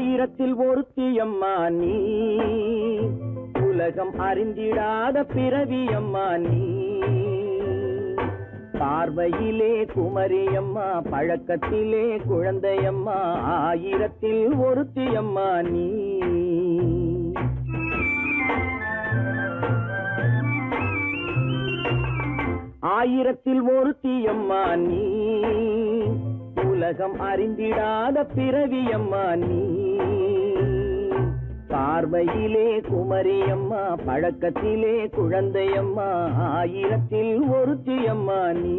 ஆயிரத்தில் ஒருத்தியம்மா நீ, உலகம் அறிந்திடாத பிறவியம்மா நீ. பார்வையிலே குமரியம்மா, பழக்கத்திலே குழந்தையம்மா, ஆயிரத்தில் ஒருத்தியம்மா நீ. ஆயிரத்தில் ஒருத்தியம்மா நீ, உலகம் அறிந்திடாத பிறவியம்மா நீ. பார்வையிலே குமரியம்மா, பழக்கத்திலே குழந்தையம்மா, ஆயிரத்தில் ஒருத்தியம்மா நீ.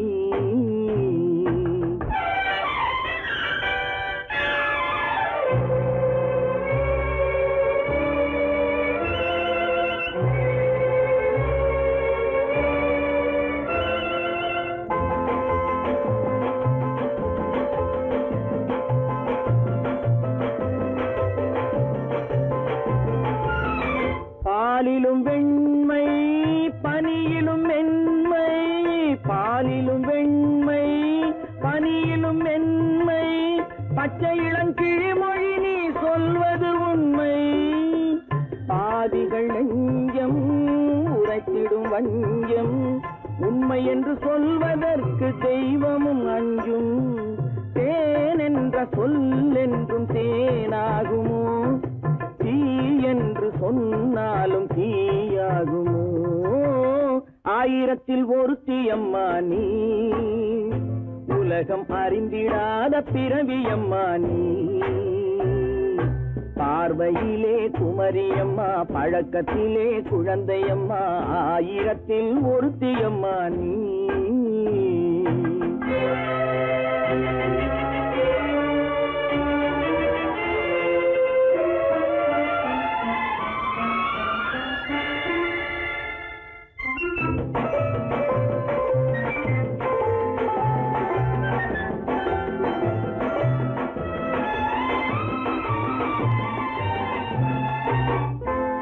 பாலிலும் வெண்மை பனியிலும் மென்மை, பாலிலும் வெண்மை பனியிலும் மென்மை, பச்சை இளங்கிழிமொழி நீ சொல்வது உண்மை. பாதிகள் நெஞ்சம் உரைத்திடும் வஞ்சம், உண்மை என்று சொல்வதற்கு தெய்வமும் அஞ்சும். தேன் என்ற சொல் என்றும் தேனாகுமோ, தீ என்று சொன்னாலும் தீயாகுமோ. ஆயிரத்தில் ஒருத்தியம்மா நீ, உலகம் அறிந்திடாத பிறவியம்மா நீ. பார்வையிலே குமரியம்மா, பழக்கத்திலே குழந்தையம்மா, ஆயிரத்தில் ஒருத்தியம்மா நீ.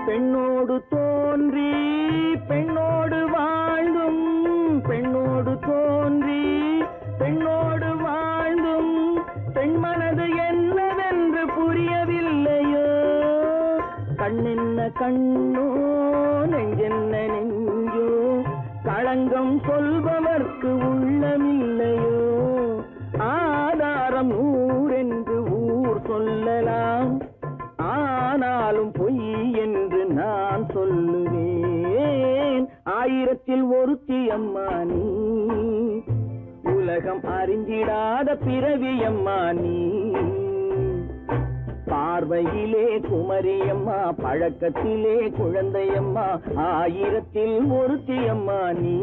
பெண்ணோடு தோன்றி பெண்ணோடு வாழ்ந்தும், பெண்ணோடு தோன்றி பெண்ணோடு வாழ்ந்தும், பெண் மனது என்னவென்று புரியவில்லையோ. கண்ணென்ன கண்ணோ, நெஞ்சென்ன நெஞ்சோ, களங்கம் சொல்பவர்க்கு உள்ளமில்லையோ. ஆதாரம் ஊரென்று ஊர் சொல்லலாம், ஆனாலும் பொய் என்று நான் சொல்லுவேன். ஆயிரத்தில் ஒருத்தியம்மா நீ, உலகம் அறிந்திடாத பிறவியம்மா நீ. பார்வையிலே குமரியம்மா, பழக்கத்திலே குழந்தையம்மா, ஆயிரத்தில் ஒருத்தியம்மா நீ.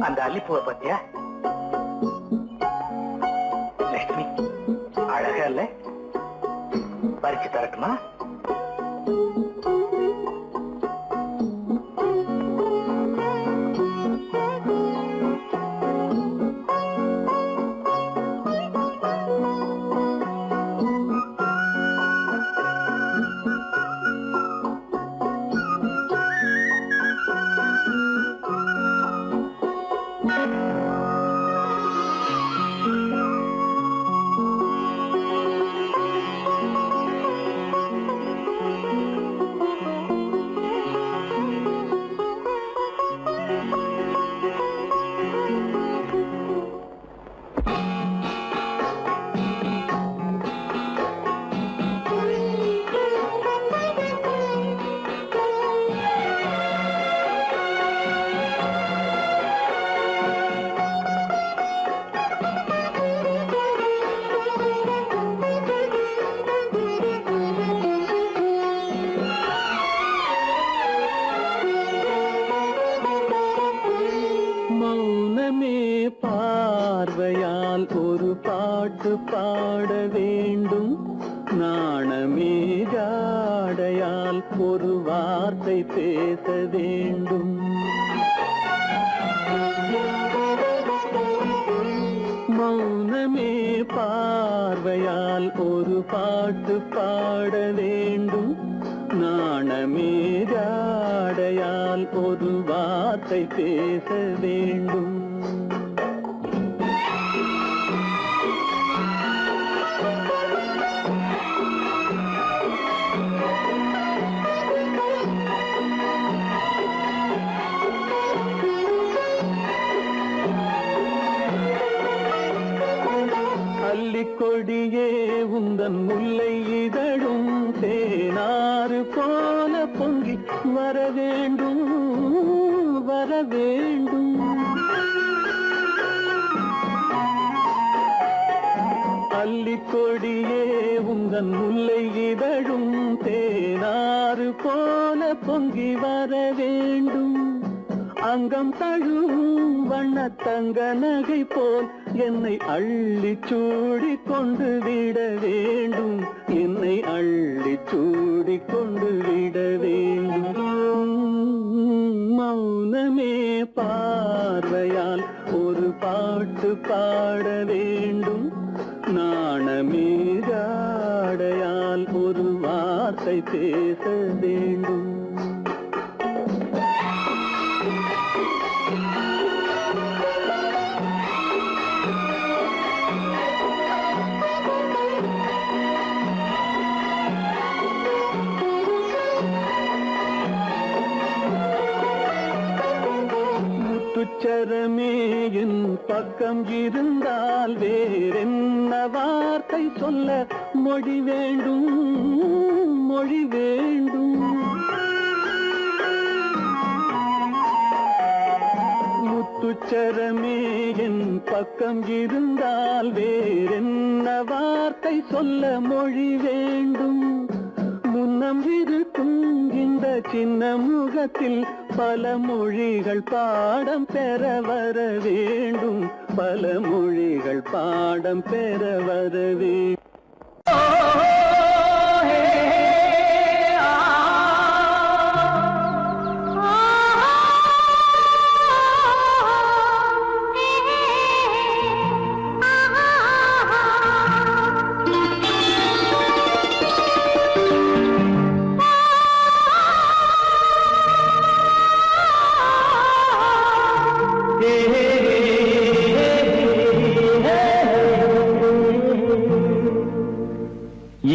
அந்த அல்லிப்பூவை பத்தியா லட்சுமி? அழகா இல்ல? பறிச்சு தரட்டுமா? பாட வேண்டும். நாணமே ஜாடையால் ஒரு வார்த்தை பேச வேண்டும். மௌனமே பார்வையால் ஒரு பாட்டு பாட வேண்டும். நாணமே ஜாடையால் ஒரு வார்த்தை பேச வேண்டும். கொடியே உந்தன் முல்லை இதழும் தேனாறு போல பொங்கி வர வேண்டும் வர வேண்டும். அல்லிக்கொடியே உந்தன் முல்லை இதழும் தேனாறு போல பொங்கி வர வேண்டும். அங்கம் தழுவும் வண்ணத்தங்க நகை போல் என்னை அள்ளி சூடி கொண்டு விட வேண்டும். என்னை அள்ளி சூடி கொண்டு விட வேண்டும். மௌனமே பார்வையால் ஒரு பாட்டு பாட வேண்டும். நாணமே ஜாடையால் ஒரு வார்த்தை பேச வேண்டும். முத்துச்சரமே என் பக்கம் இருந்தால் வேறென்ன வார்த்தை சொல்ல மொழி வேண்டும் மொழி வேண்டும். முத்துச்சரமே என் பக்கம் இருந்தால் வேறென்ன வார்த்தை சொல்ல மொழி வேண்டும். முன்னம் இருக்கும் இந்த சின்ன முகத்தில் பல மொழிகள் பாடம் பெற வர வேண்டும். பல மொழிகள் பாடம் பெற வர வேண்டும்.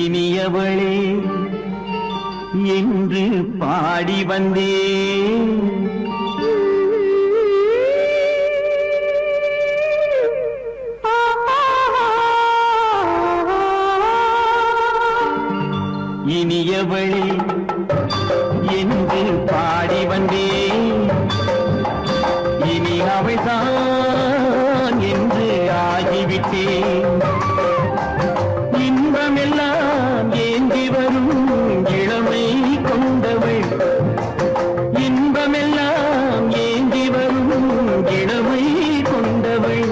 இனியவளே என்று பாடி வந்தேன். இனியவளே என்று பாடி வந்தேன். இனி அவள்தான் என்று ஆகிவிட்டேன். இன்பமெல்லாம் ஏந்தி வரும் இளமை கொண்டவள். இன்பமெல்லாம் ஏந்தி வரும் இளமை கொண்டவள்.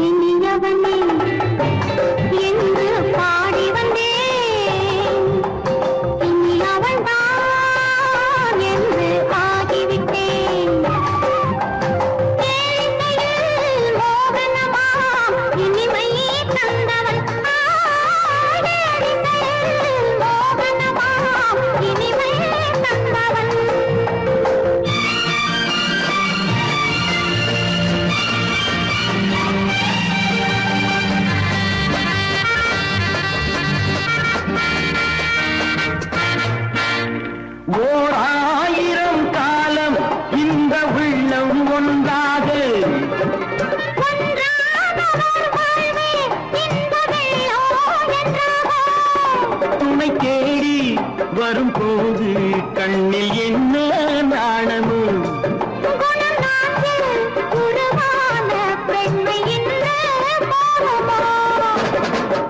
இனியவனே என்று பாடி வந்தேன். இனி அவள்தான் என்று ஆகிவிட்டேன். கேளிக்கையில் மோகனமாம் இனிமை தந்தவன். கேளிக்கையில் மோகனமாம் இனிமை தந்தவன். ஓர் ஆயிரம் காலம் இந்த உள்ளம் ஒன்றாக துணை தேடி வரும்போது கண்ணில் என்ன நாணமும்.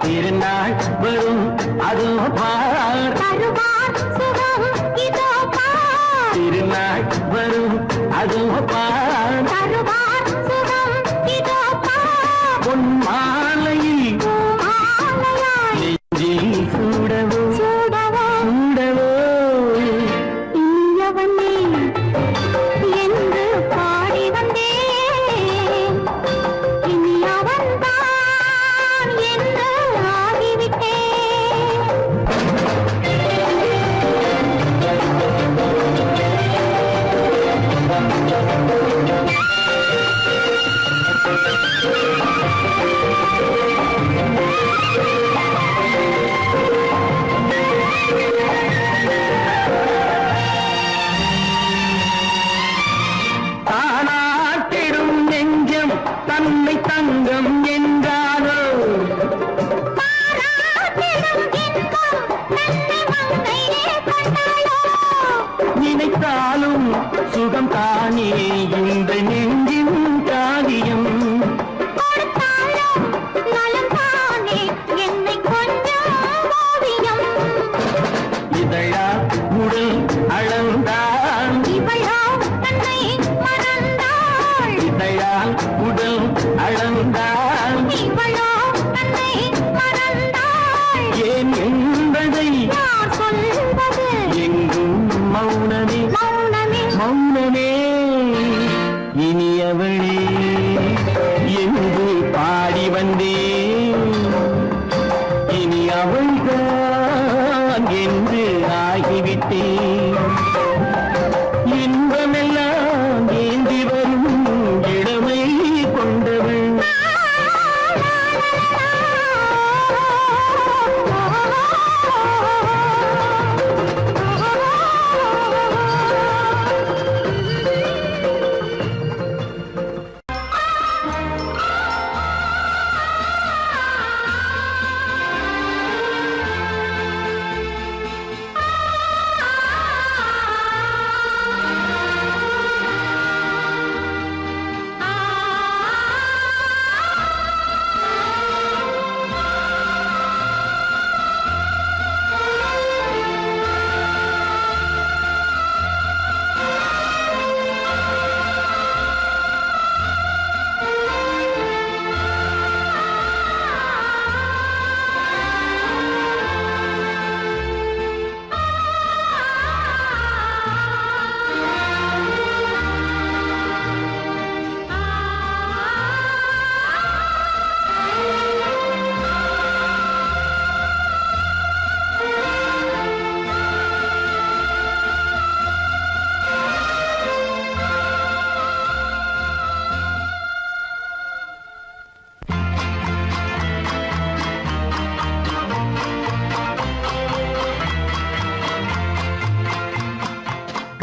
திருநாள் வரும் அதோ பார் சுகம் பார் தருவார் சுகம் இதோ பார் பொன் மாலையில் மாலையாய் நெஞ்சில் சூடவோ சூடவோ சூடவோ இனியவனே என்று பாடி வந்தேன் இனி அவன்தான் என்று ஆகிவிட்டேன் தானாட்டிடும் நெஞ்சம் தன்னை தங்கம் என்றாரோ பாராட்டிடும் இன்பம் தன்னை மங்கையே கண்டாளோ நினைத்தாலும் சுகம் தானே இந்த நெஞ்சின் காரியம் கொடுத்தாலும் நலம் தானே என்னை கொஞ்சம் ஓவியம் இதழா உடல் அளந்தான் இவளோ தன்னை மறந்தாள் இதழால் உடல் அளந்தான் இவளோ தன்னை மறந்தாள் ஏன் என்பதை யார் சொல்வது எங்கும் மௌனமே மௌனமே மௌனமே இனியவளே என்று பாடி வந்தேன் இனி அவள்தான் என்று ஆகிவிட்டேன் இன்பமெல்லாம் ஏந்தி வரும் இளமை கொண்டவள்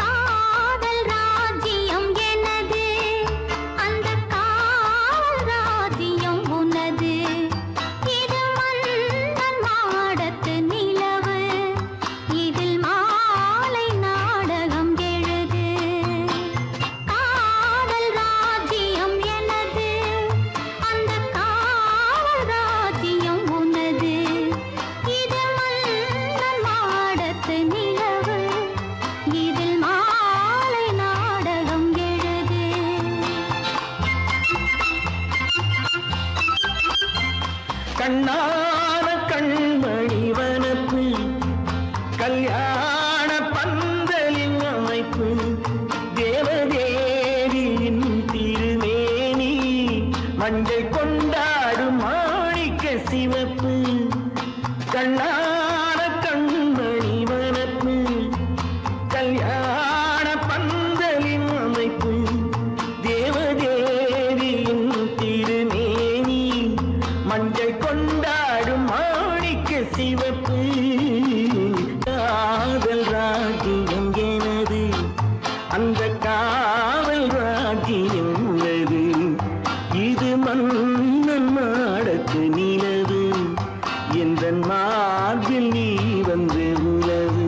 காதல் ராஜ்யம் எனது அந்த காவல் ராஜ்யம் உனது இது மன்னன் மாடத்து நிலவு இதில் மாலை நாடகம் எழுது காதல் ராஜ்யம் எனது அந்த காவல் ராஜ்யம் உனது இது மன்னன் மாடத்து நிலவு இதில் மாலை நாடகம் எழுது கண்ணான கண்மணி வனப்பு கல்யாண பந்தலின் அமைப்பு தேவதேவியின் திருமேனி மஞ்சள் கொண்டாடும் மாணிக்க சிவப்பு கண்ணான கண்மணி வனப்பு கல்யாண பந்தலின் அமைப்பு தேவதேவியின் திருமேனி மஞ்சள் கொண்டாடும் மாணிக்க சிவப்பு காதல் ராஜ்யம் எனது அந்த காவல் ராஜ்யம் உள்ளது இது மன்னன் மாடத்து நிலவு எந்த மார்பில் நீ வந்து உலவு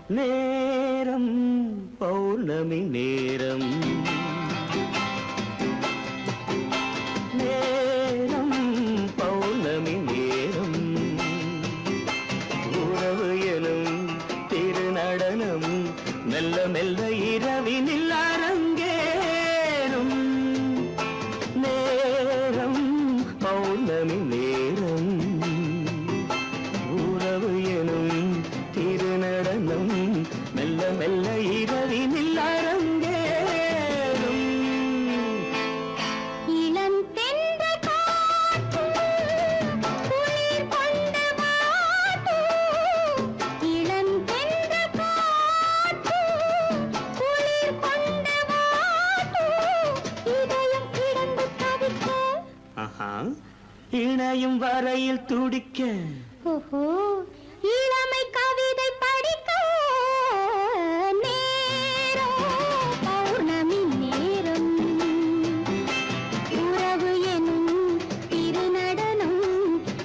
நேரம் பௌர்ணமி நேரம் நேரம் பௌர்ணமி நேரம் உறவு எனும் திருநடனம் மெல்ல மெல்ல இரவினில் அரங்கேறும் நேரம் பௌர்ணமி நேரம் உறவு எனும் திருநடனம் மெல்ல மெல்ல இரவினில் அரங்கேறும் இளம் தென்றல் காற்றும் குளிர் கொண்டு வாட்டும் இளம் தென்றல் காற்றும் குளிர் கொண்டு வாட்டும் இதயம் கிடந்து தவிக்க ஆஹா இணையும் வரையில் துடிக்க ஓஹோ இளமை கவிதை படிக்க நேரம் பௌர்ணமி நேரம் உறவு எனும் திருநடனம்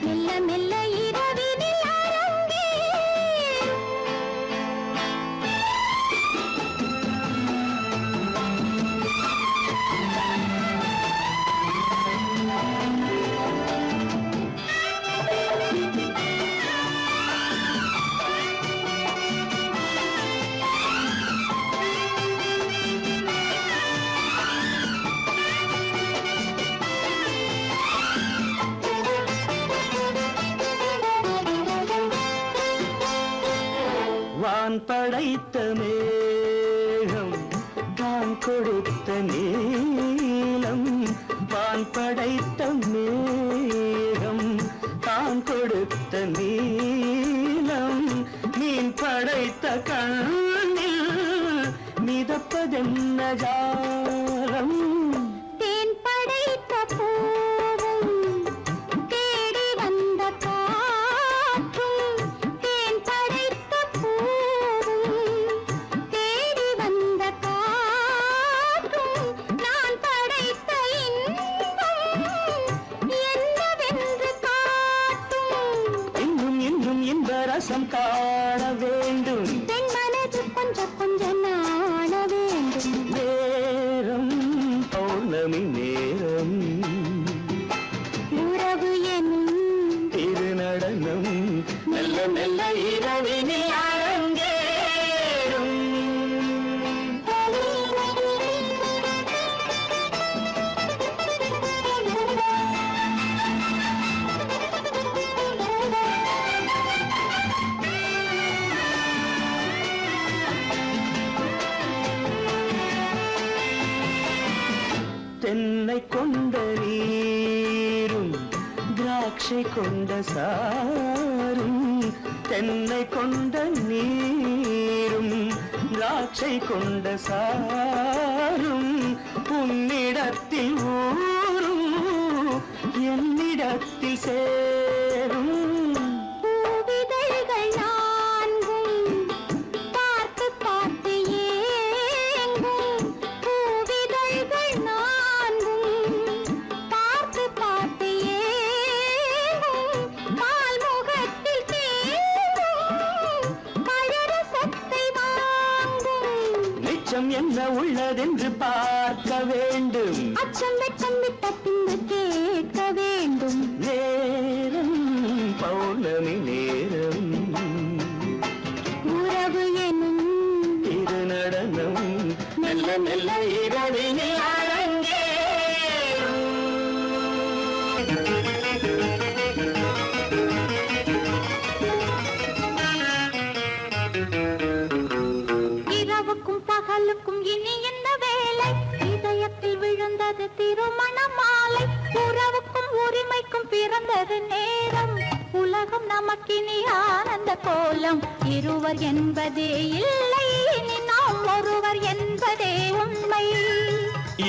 மெல்ல மெல்ல இரவினில் அரங்கேறும் வான் படைத்த மேகம் தான் கொடுத்த நீலம் வான் படைத்த மேகம் தான் கொடுத்த நீலம் மீன் படைத்த கண்ணில் மிதப்பதென்ன ஜாலம் தேன் படைத்த பூவும் தேடி வந்த காற்றும் தேன் படைத்த பூவும் தேடி வந்த காற்றும் நான் படைத்த இன்பம் என்னவென்று காட்டும் இன்னும் இன்னும் இந்த ரசம் காண வேண்டும் பெண் மனது கொஞ்சம் கொஞ்சம் நாண வேண்டும் நேரம் பௌர்ணமி நேரம் உறவு எனும் திருநடனம் மெல்ல மெல்ல இரவினில் அரங்கேறும் தென்னை கொண்ட நீரும் திராட்சை கொண்ட சாரும் தென்னை கொண்ட நீரும் திராட்சை கொண்ட சாரும் உன்னிடத்தில் ஊரும் என்னிடத்தில் சேரும் பூவிதழ்கள் நான்கும் பார்த்து பார்த்து ஏங்கும் பூவிதழ்கள் நான்கும் பார்த்து பார்த்து ஏங்கும் பால்முகத்தில் தேங்கும் பழரசத்தை வாங்கும் நிச்சம் என்ன உள்ளதென்று பார்க்க வேண்டும் அச்சம் வெச்சம் விட்ட பின்பு கேட்க வேண்டும் நேரம் பௌர்ணமி நேரம் உறவு எனும் திருநடனம் மெல்ல மெல்ல இரவினில் இரவுக்கும் பகலுக்கும் இனி என்ன வேலை இதயத்தில் விழுந்தது திருமண மாலை உறவுக்கும் உரிமைக்கும் பிறந்தது நேரம் உலகம் நமக்கினி ஆனந்த கோலம் இருவர் என்பதே இல்லை இனி நாம் ஒருவர் என்பதே உண்மை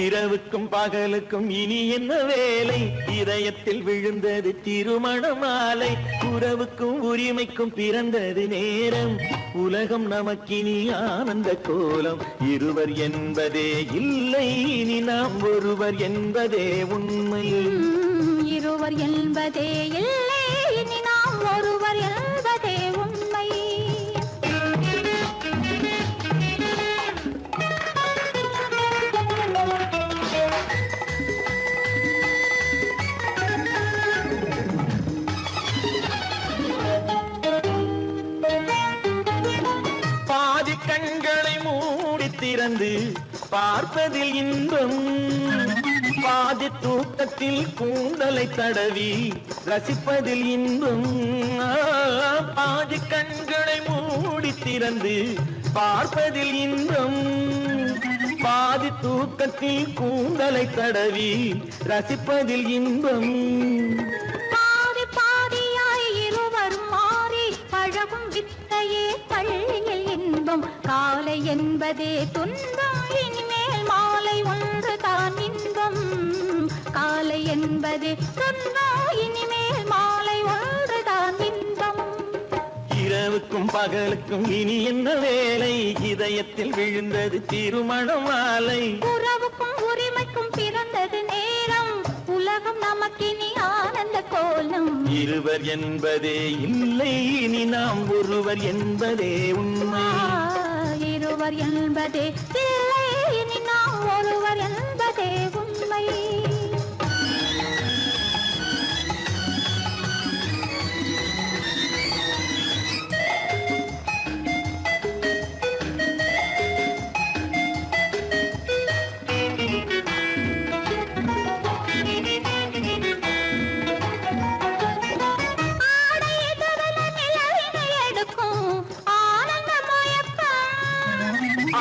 இரவுக்கும் பகலுக்கும் இனி என்ன வேலை இதயத்தில் விழுந்தது திருமண மாலை உறவுக்கும் உரிமைக்கும் பிறந்தது நேரம் உலகம் நமக்கினி ஆனந்த கோலம் இருவர் என்பதே இல்லை இனி நாம் ஒருவர் என்பதே உண்மை இருவர் என்பதே இல்லை இனி நாம் ஒருவர் என்பதே உண்மை திறந்து பார்ப்பதில் இன்பம் பாதி தூக்கத்தில் கூந்தலை தடவி ரசிப்பதில் இன்பம் பாதி கண்களை மூடி திறந்து பார்ப்பதில் இன்பம் பாதி தூக்கத்தில் கூந்தலை தடவி ரசிப்பதில் இன்பம் பாதி பாதியாய் இருவரும் மாறி பழகும் வித்தையே பள்ளியில் இன்பம் காலை என்பதே துன்பம் இனிமேல் மாலை ஒன்று தான் இன்பம் காலை என்பதே துன்பம் இனிமேல் மாலை ஒன்று தான் இன்பம் இரவுக்கும் பகலுக்கும் இனி என்ன வேலை இதயத்தில் விழுந்தது திருமண மாலை உறவுக்கும் உரிமைக்கும் பிறந்தது நேரம் உலகம் நமக்கினி ஆனந்த கோலம் இருவர் என்பதே இல்லை இனி நாம் ஒருவர் என்பதே உண்மை இருவர் என்பதே இல்லை இனி நாம் ஒருவர் என்பதே உண்மை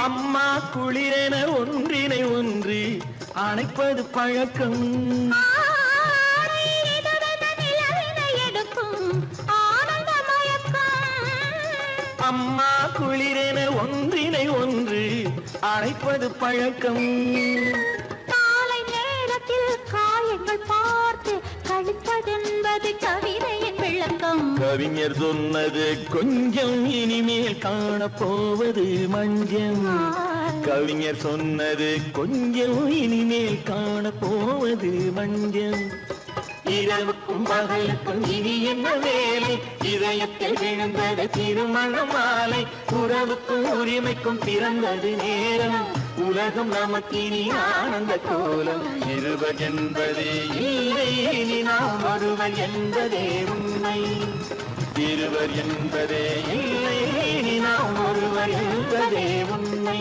அம்மா குளிரென ஒன்றினை ஒன்று அணைப்பது பழக்கம் அம்மா குளிரென ஒன்றினை ஒன்று அணைப்பது பழக்கம் காலை நேரத்தில் காயங்கள் பார்த்து கழிப்பதென்பது கவிதையின் விளக்கம் கவிஞர் சொன்னது கொஞ்சம் இனிமேல் காணப்போவது மஞ்சம் கவிஞர் சொன்னது கொஞ்சம் இனிமேல் காணப்போவது மஞ்சம் இரவுக்கும் பகலுக்கும் இனி என்ன வேலை இதயத்தில் விழுந்தது திருமண மாலை உறவுக்கும் உரிமைக்கும் பிறந்தது நேரம் உலகம் நமக்கினி ஆனந்த கோலம் இருவர் என்பதே இல்லை இனி நாம் ஒருவர் என்பதே உண்மை இருவர் என்பதே இல்லை இனி நாம் ஒருவர் என்பதே உண்மை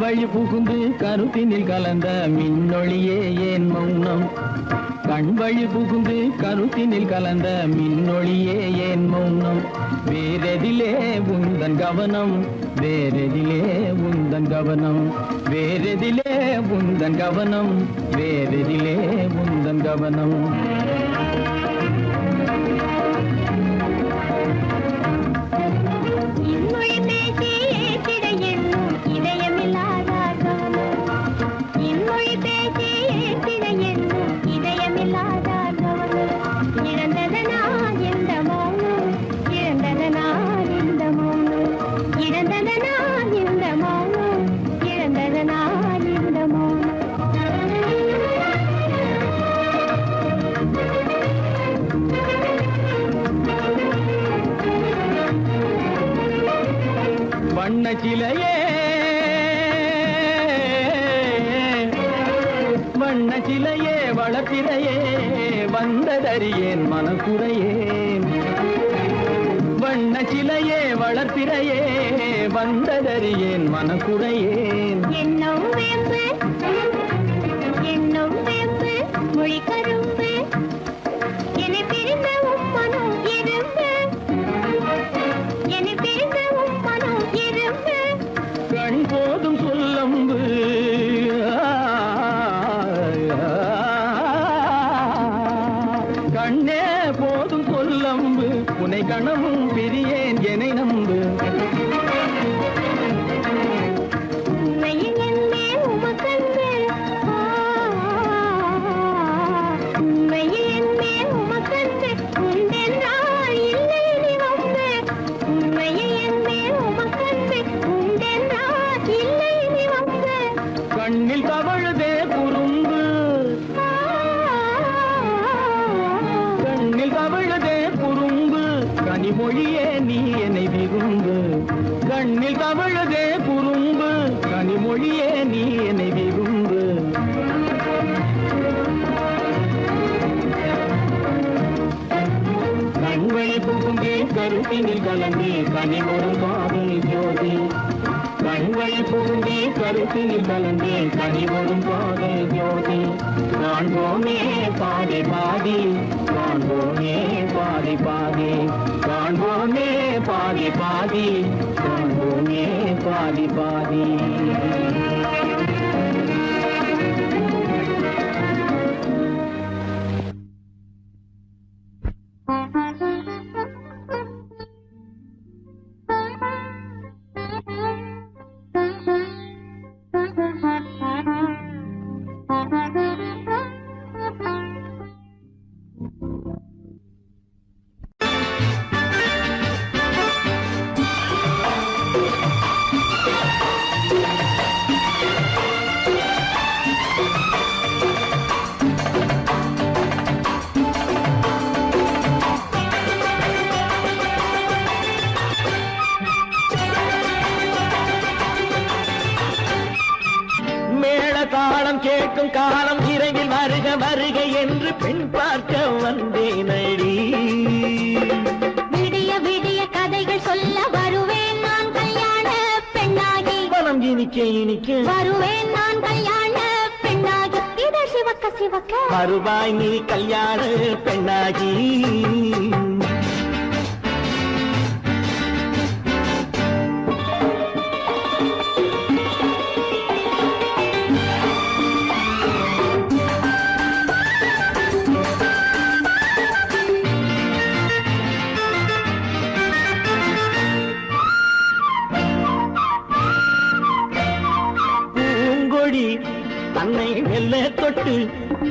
வழி புகுந்து கருத்தினில் கலந்த மின்னொளியே ஏன் மௌனம் கண் வழி புகுந்து கருத்தினில் கலந்த மின்னொளியே ஏன் மௌனம் வேறெதிலே உந்தன் கவனம் வேறெதிலே உந்தன் கவனம் வேறெதிலே உந்தன் கவனம் வேறெதிலே உந்தன் கவனம் வண்ணச்சிலையே வண்ணச்சிலையே வளர்ப்பிறையே வந்ததறியேன் மனக்குறையேன் வண்ணச்சிலையே வளர்ப்பிறையே வந்ததறியேன் மனக்குறையேன் என்னும் வேம்பு மொழி கரும்பு என்னை பிரிந்த உம்மனும் இரும்பு என்னை பிரிந்த உம்மனும் இரும்பு கண் போதும் சொல்லம்பு கண்ணே போதும் சொல்லம்பு உனை கணமும் பிரியேன் என்னை நம்பு உண்மையில் என்னே உமக்கன்று உண்மையில் என்னே உமக்கன்று உண்டென்றால் இல்லை நீ வம்பு உண்மையில் என்னே உமக்கன்று தவழுதே குறும்பு கனிமொழியே நீ என்னை விரும்பு கண்ணில் தவழுதே குறும்பு கனிமொழியே நீ என்னை விரும்பு கண்களை புகுந்தே கருத்தினில் கலந்தே கனிமொரு பாதை ஜோதி கண்களை புகுந்தே கருத்தினில் கலந்தே கனிமொரும் பாதை ஜோதி காண்போமே பாதி பாதி காண்போமே பாதி பாதி காண்போமே பாதி பாதி காண்போமே பாதி பாதி தாளம் கேட்கும் காலம் விரைவில் வருக வருக என்று பெண் பார்க்க வந்தேனடி விடிய விடிய கதைகள் சொல்ல வருவேன் நான் கல்யாண பெண்ணாகி மனம் இனிக்க இனிக்க வருவேன் நான் கல்யாண பெண்ணாகி இதழ் சிவக்க சிவக்க வருவாய் நீ கல்யாண பெண்ணாகி தன்னை மெல்ல தொட்டு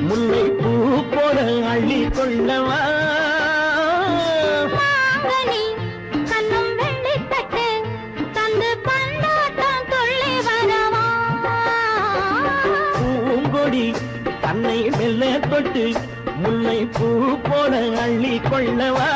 முல்லை பூ போல அள்ளி கொள்ளவா கண்ணும் வெள்ளி தட்டு தந்து பந்தாட்டம் தொள்ளி வரவா பூங்கொடி தன்னை மெல்ல தொட்டு முல்லை பூ போல அள்ளி கொள்ளவா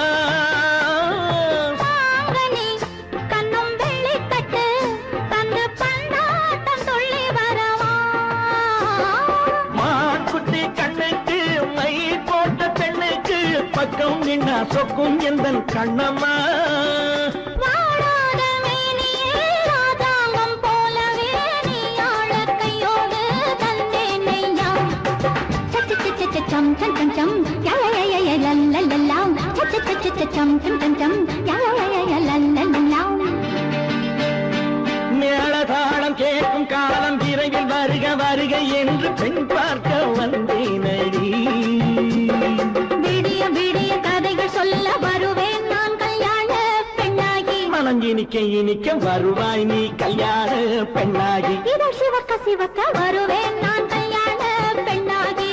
பக்கம் நின்னா சொக்கும் எந்தன் கண்ணம்மா வாடாத மேனியே ராதாங்கம் போலவே நீ ஆழக்கையோடு தந்தேன் நெய்யா சச்சச்சச்சச்சம் சம் சம் சம் யயயய லல்லலல்லாம் சச்சச்சச்சச்சம் சம் சம் சம் யயயய லல்லலல்லாம் மேளதாளம் கேட்கும் காலம் விரைவில் வருக வருக என்று பெண் பார்க்க வந்தேனடி விடிய விடிய கதைகள் சொல்ல வருவேன் நான் கல்யாண பெண்ணாகி மனம் இனிக்க இனிக்க வருவாய் நீ கல்யாண பெண்ணாகி இதழ் சிவக்க சிவக்க வருவேன் நான் கல்யாண பெண்ணாகி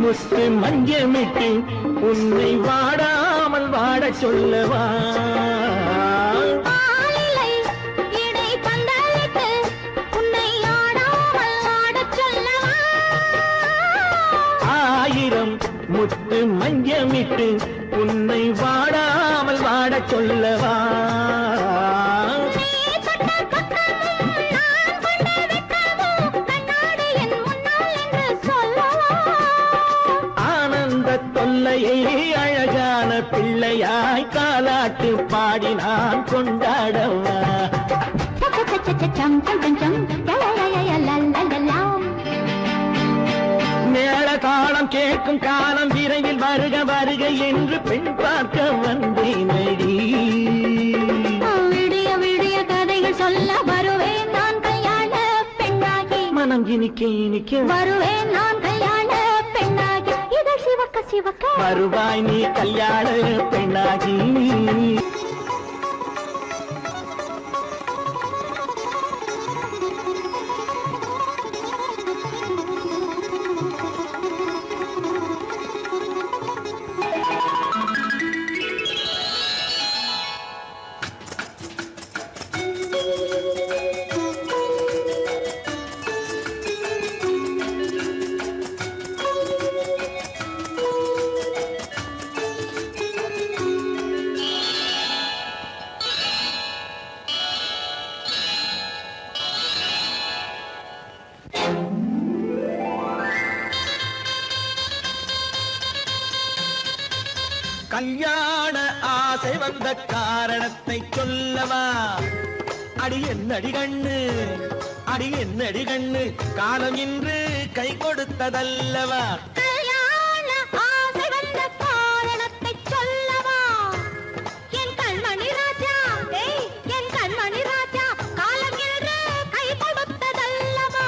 முத்து மஞ்சமிட்டு உன்னை வாடாமல் வாடச் சொல்லவா ஆயிரம் முத்து மஞ்சமிட்டு உன்னை வாடாமல் வாடச் சொல்லவா தொல்லையை அழகான பிள்ளையாய் காலாட்டு பாடி நான் கொண்டாடவா மேள தாளம் கேட்கும் காலம் விரைவில் வருக வருக என்று பெண் பார்க்க வந்தேனடி விடிய விடிய கதைகள் சொல்ல வருவேன் நான் கல்யாண பெண்ணாகி மனம் இனிக்க இனிக்க வருவேன் நான் கல்யாண பெண்ணாகி இதழ் சிவக்க சிவக்க வருவாய் நீ கல்யாண பெண்ணாகி. கல்யாண ஆசை வந்த காரணத்தை சொல்லவா? அடி என்னடி கண்ணு, அடி என்னடி கண்ணு, காலம் இன்று கை கொடுத்ததல்லவா? கல்யாண ஆசை வந்த காரணத்தை சொல்லவா? என் கண்மணி ராஜா, என் கண்மணி ராஜா, காலம் என்று கை கொடுத்ததல்லவா?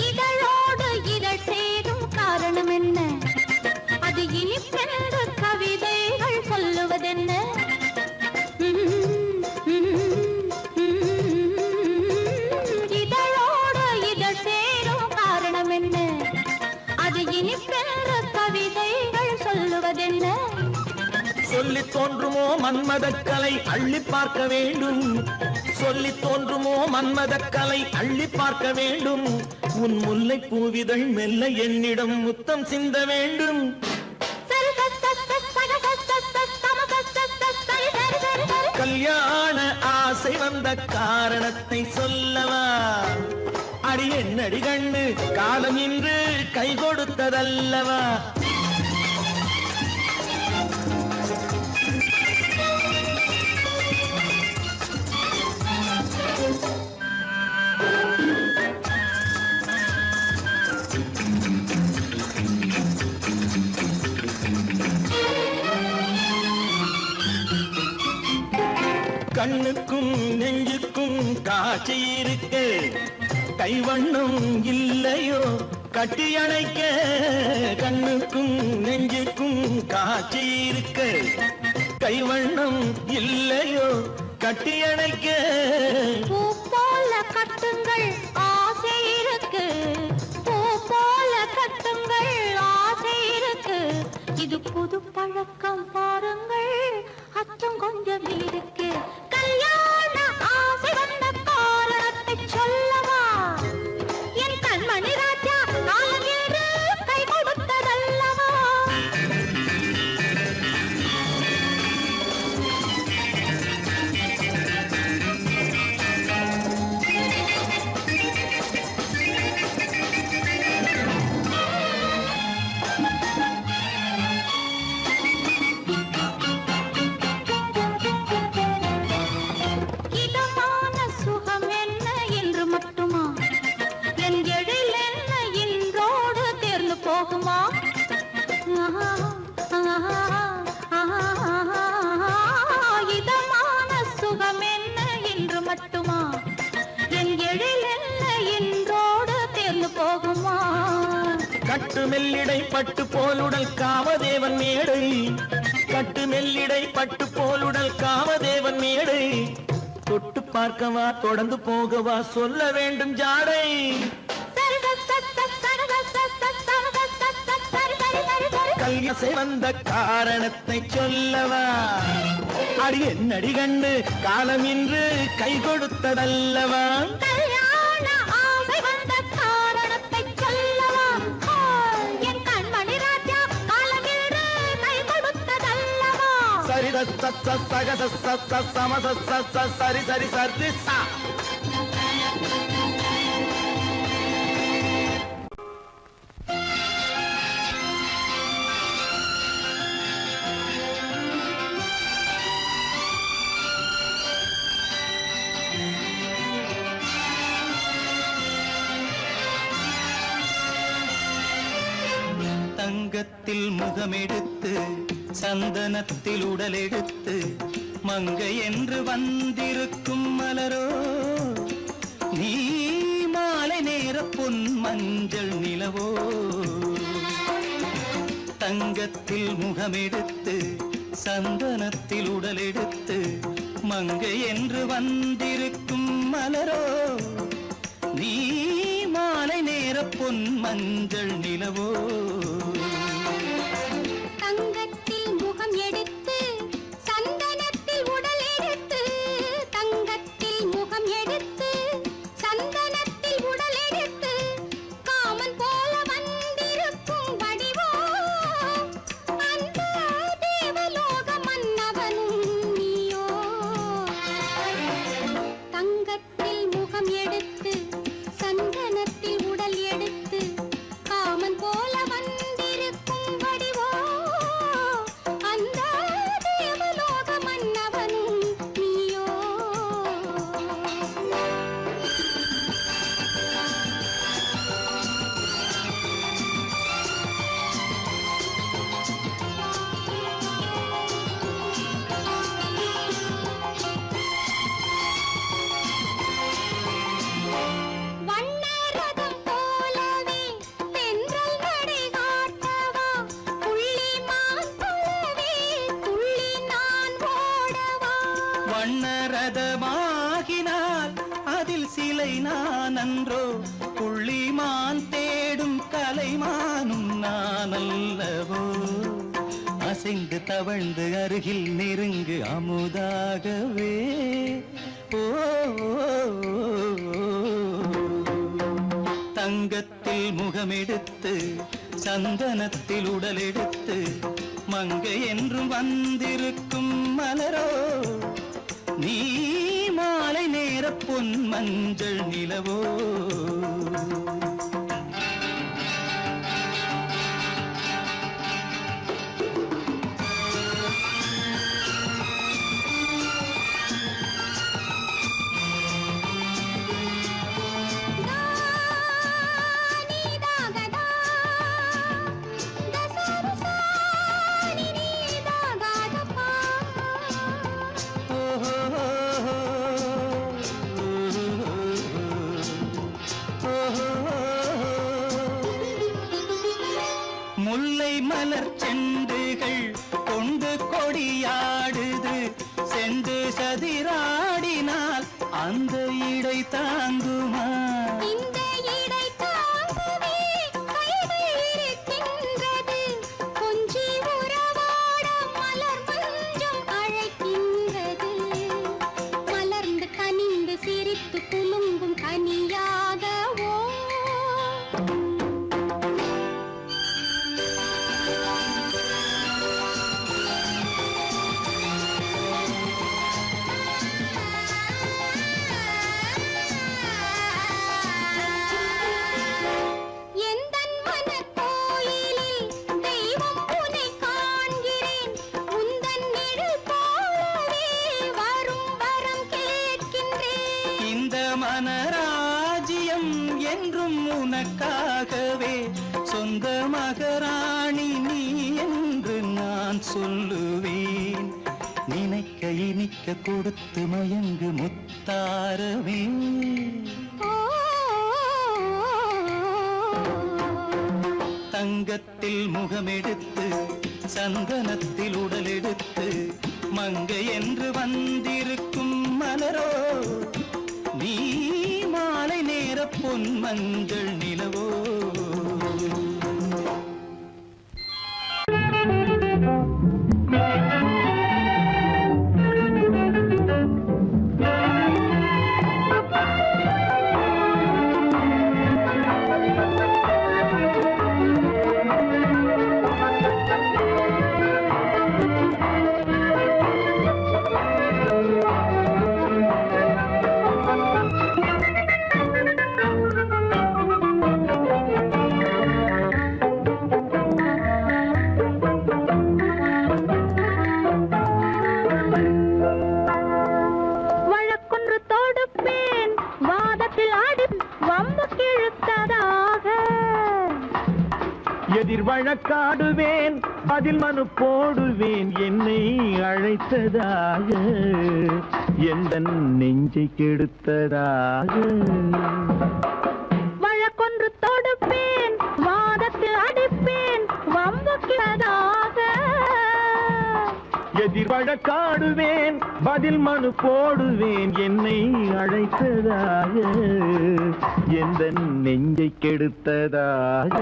இதழோடு இதழ் சேரும் காரணம் என்ன? அது இனிப்பென்று கவிதைகள் சொல்லுவதென்ன? இதழோடு இதழ் சேரும் காரணம் என்ன? அது இனிப்பென்று கவிதைகள் சொல்லுவதென்ன? சொல்லி தோன்றுமோ மன்மதக்கலை அள்ளி பார்க்க வேண்டும், சொல்லி தோன்றுமோ மன்மதக்கலை அள்ளி பார்க்க வேண்டும். உன் முல்லை பூவிதழ் மெல்ல என்னிடம் முத்தம் சிந்த வேண்டும். கல்யாண ஆசை வந்த காரணத்தை சொல்லவா? அடி என்னடி கண்ணு, காலம் இன்று கை கொடுத்ததல்லவா? கண்ணுக்கும் நெஞ்சுக்கும் காட்சி இருக்கு, கைவண்ணம் இல்லையோ கட்டி அணைக்க? கண்ணுக்கும் நெஞ்சுக்கும் காட்சி இருக்கு, கைவண்ணம் இல்லையோ கட்டி அணைக்க? பூ போல கட்டுங்கள் ஆசை இருக்கு, பூ போல கட்டுங்கள் ஆசை இருக்கு. இது புது பழக்கம் பாருங்கள், அச்சம் கொஞ்சம் இருக்கு. கல்யாண ஆசை வந்த காரணத்தை சொல்லவா? என் கண்மணி ராஜா, காலம் என்று கை கொடுத்ததல்லவா? இதமான சுகம் என்ன என்று மட்டுமா? என் எழில் என்ன இன்றோடு தேர்ந்து போகுமா? இதமான சுகம் என்ன என்று மட்டுமா? என் எழில் என்ன இன்றோடு தேர்ந்து போகுமா? கட்டு மெல்லிடை பட்டு போலுடல் காமதேவன் மேடை, கட்டு மெல்லிடை பட்டு போலுடல் காமதேவன் மேடை. தொட்டு பார்க்கவா தொடர்ந்து போகவா சொல்ல வேண்டும் ஜாடை. கல்யாண வந்த காரணத்தை சொல்லவா? அடி என்னடி கண்டு, காலம் இன்று கை கொடுத்ததல்லவா? கல்யாண ஆசை வந்த காரணத்தை சொல்லவா? என் கண்மணி ராஜா, காலம் என்று கை கொடுத்ததல்லவா? சரி சக சம சரி சரி சரி சா. தங்கத்தில் முகமெடுத்து சந்தனத்தில் உடலெடுத்து மங்கை என்று வந்திருக்கும் மலரோ நீ மாலை நேர பொன் மஞ்சள் நிலவோ தங்கத்தில் முகமெடுத்து சந்தனத்தில் உடலெடுத்து மங்கை என்று வந்திருக்கும் மலரோ நீ மாலை நேர பொன் மஞ்சள் நிலவோ தங்கத்தில் முகம் எடுத்து சந்தனத்தில் உடல் எடுத்து தங்கத்தில் முகம் எடுத்து சந்தனத்தில் உடல் எடுத்து காமன் போல வந்திருக்கும் வடிவோ அந்த தேவலோக மன்னவனும் நீயோ தங்கத்தில் முகம் எடுத்து சந்தனத்தில் உடல் எடுத்து காமன் போல வந்திருக்கும் வடிவோ அந்த தேவலோக மன்னவனும் நீயோ வண்ணரதம் போலவே தென்றல் நடை காட்டவா புள்ளிமான் போலவே துள்ளி நான் ஓடவா வண்ணரதமாகினால் அதில் சிலை நான் அன்றோ புள்ளிமான் தேடும் கலைமானும் நான் அல்லவோ அசைந்து தவழ்ந்து அருகில் நெருங்கு அமுதாகவே ஓ தங்கத்தில் முகமெடுத்து சந்தனத்தில் உடலெடுத்து மங்கை என்றும் வந்திருக்கும் மலரோ நீ மாலை நேர பொன் மஞ்சள் நிலவோ முல்லை மலர் செண்டுகள் கொண்டு கொடியாடுது செண்டு சதிராடினால் அந்த இடை தாங்குமா இந்த இடை தாங்கவே கைகள் இருக்கின்றது கொஞ்சி உறவாட மலர் மஞ்சம் அழைக்கின்றது மலர்ந்து கனிந்து சிரித்து குலுங்கும் கனியாகவோ எந்தன் மனக்கோயிலில் தெய்வம் உன்னை காண்கிறேன் உந்தன் நிழல் போலவே வரும் வரம் கேட்கின்றேன் இந்த மனராஜ்யம் என்றும் உனக்காகவே சொந்த மகராணி நீ என்று நான் சொல்லுவேன் நினைக்க இனிக்க கொடுத்து மயங்கு முத்தாரவே தங்கத்தில் முகமெடுத்து சந்தனத்தில் உடலெடுத்து மங்கை என்று வந்திருக்கும் மலரோ நீ மாலை நேர பொன் மஞ்சள் நிலவோ எதிர் வழக்காடுவேன் பதில் மனு போடுவேன் என்னை அழைத்ததாக எந்த நெஞ்சை கெடுத்ததாக வழக்கொன்று தொடுப்பேன் வாதத்தில் அடிப்பேன் வம்புக்கிறதாக எதிர் வழக்காடுவேன் பதில் மனு போடுவேன் என்னை அழைத்ததாக எந்த நெஞ்சை கெடுத்ததாக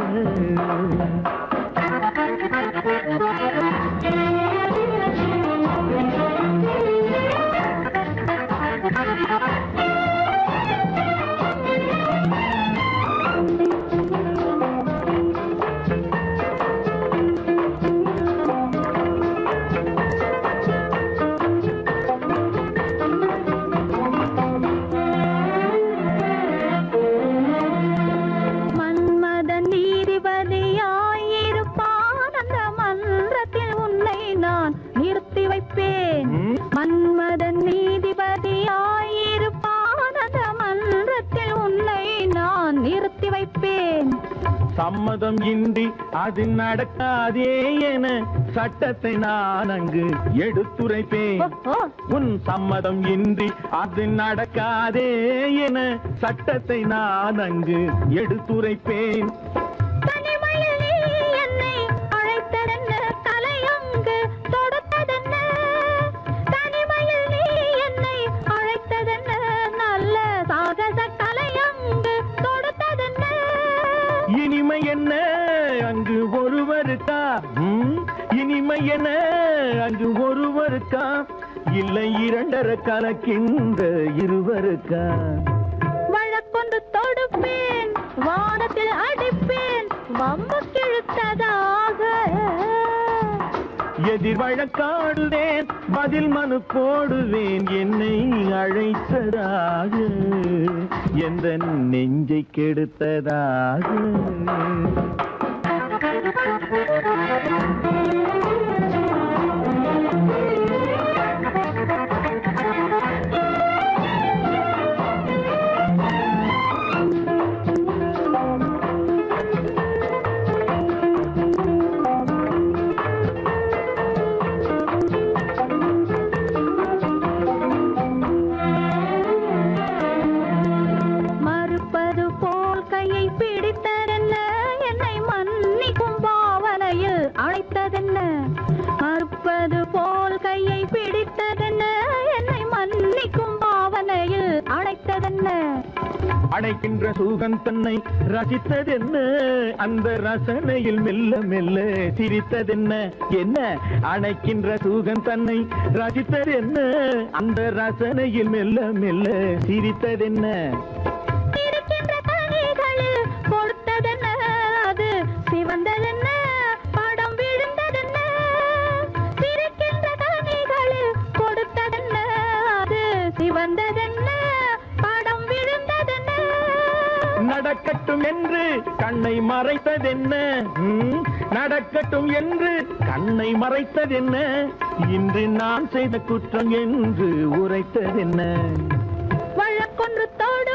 மன்மதன் நீதிபதியாயிருப்பான் அந்த மன்றத்தில் உன்னை நான் நிறுத்தி வைப்பேன். சம்மதம் இன்றி அது நடக்காதே என சட்டத்தை நான் அங்கு எடுத்துரைப்பேன். உன் சம்மதம் இன்றி அது நடக்காதே என சட்டத்தை நான் அங்கு எடுத்துரைப்பேன். இனிமை என்ன அங்கு ஒருவருக்கா? இனிமை என்ன அங்கு ஒருவருக்கா? இல்லை இரண்டரை கலக்கின்ற இருவருக்கா? வழக்கொண்டு தொடுப்பேன் வானத்தில் அடிப்பேன் வம்பு கிழுத்ததாக. எதிர் வழக்காடுவேன் பதில் மனு போடுவேன் என்னை அழைத்ததாக எந்த நெஞ்சை கெடுத்ததாக. மறுப்பது போல் கையை பிடித்ததென்ன என்னை மன்னிக்கும் பாவனையில் அழைத்ததென்ன? அழைக்கின்ற சுகம் தன்னை ரசித்ததென்ன அந்த ரசனையில் மெல்ல மெல்ல சிரித்ததென்ன? என்ன அழைக்கின்ற சுகம் தன்னை ரசித்ததென்ன அந்த ரசனையில் மெல்ல மெல்ல சிரித்ததென்ன? கொடுத்ததென்ன அது சிவந்ததென்ன படம் விழுந்ததென்ன? சிரிக்கின்ற கனிகளில் கொடுத்ததென்ன அது சிவந்ததென்ன படம் விழுந்ததென்ன? நடக்கட்டும் என்று கண்ணை மறைத்ததென்ன? நடக்கட்டும் என்று கண்ணை மறைத்ததென்ன? இன்று நான் செய்த குற்றம் என்று உரைத்ததென்ன? வழக்கொன்று தோடு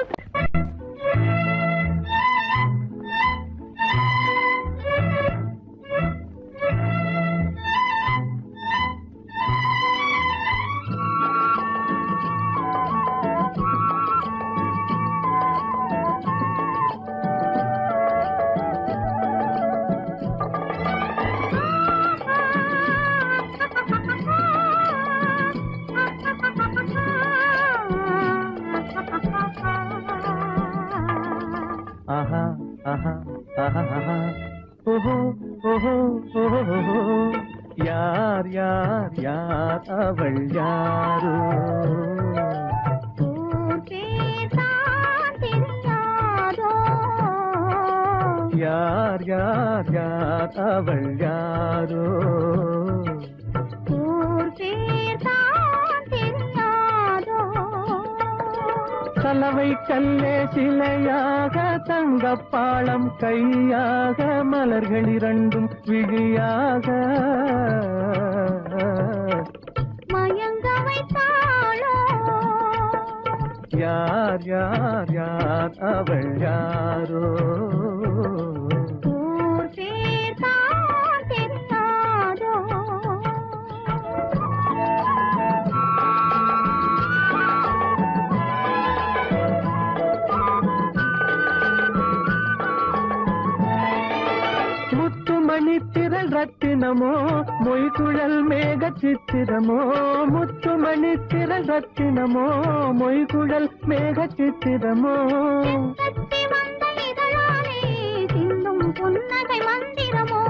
ஆஹா ஆஹா ஆஹா ஓஹோ ஓஹோ ஓஹோ யார் யார் யார் அவள் யாரோ? யார் யார் யார் அவள் யாரோ? கலவை கல்லே சிலையாக தங்கப்பாளம் கையாக மலர்கள் இரண்டும் விழியாக மயங்க வைத்தாளோ? யார் யார் யார் அவள் யாரோ? முத்துமணி திரள் ரத்தினமோ மொய்குழல் மேக சித்திரமோ முத்துமணி திரள் ரத்தினமோ மொய்குழல் மேக சித்திரமோ செக்கத்தி வந்த இதழாலே சிந்தும் புன்னகை மந்திரமோ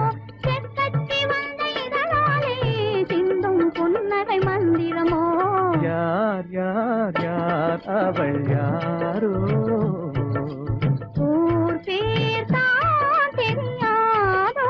செக்கத்தி வந்த இதழாலே சிந்தும் புன்னகை மந்திரமோ யார் யார் யார் அவள் யாரோ ஊர் பேர் தான் தெரியாதோ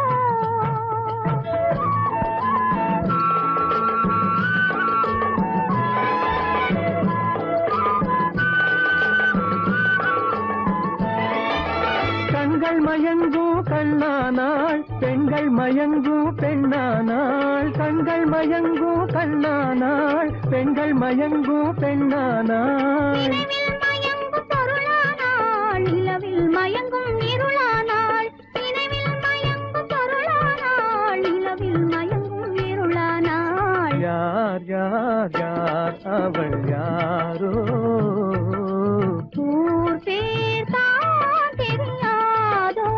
கண்கள் மயங்கும் கண்ணானாள் பெண்கள் மயங்கும் பெண்ணானாள் கண்கள் மயங்கும் கண்ணானாள் பெண்கள் மயங்கும் பெண்ணானாள் நினைவில் மயங்கும் பொருளானாள் நிலவில் மயங்கும் இருளானாள் நினைவில் மயங்கும் பொருளானாள் நிலவில் மயங்கும் இருளானாள் யார் யார் யார் அவள் யாரோ ஊர் பேர் தான் தெரியாதோ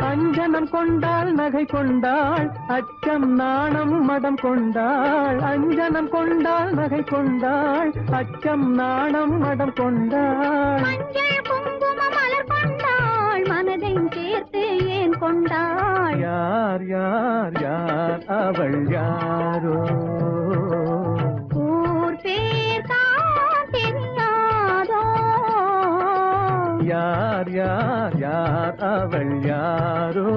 அஞ்சனம் கொண்டாள் நகை கொண்டாள் அச்சம் நாணம் மடம் கொண்டாள் அஞ்சனம் கொண்டாள் நகை கொண்டாள் அச்சம் நாணம் மடம் கொண்டாள் மஞ்சள் குங்கும மலர் கொண்டாள் மனதை சேர்த்து ஏன் கொண்டாள் யார் யார் யார் அவள் யாரோ ஊர் பேர் தான் தெரியாதோ யார் யார் யார் அவள் யாரோ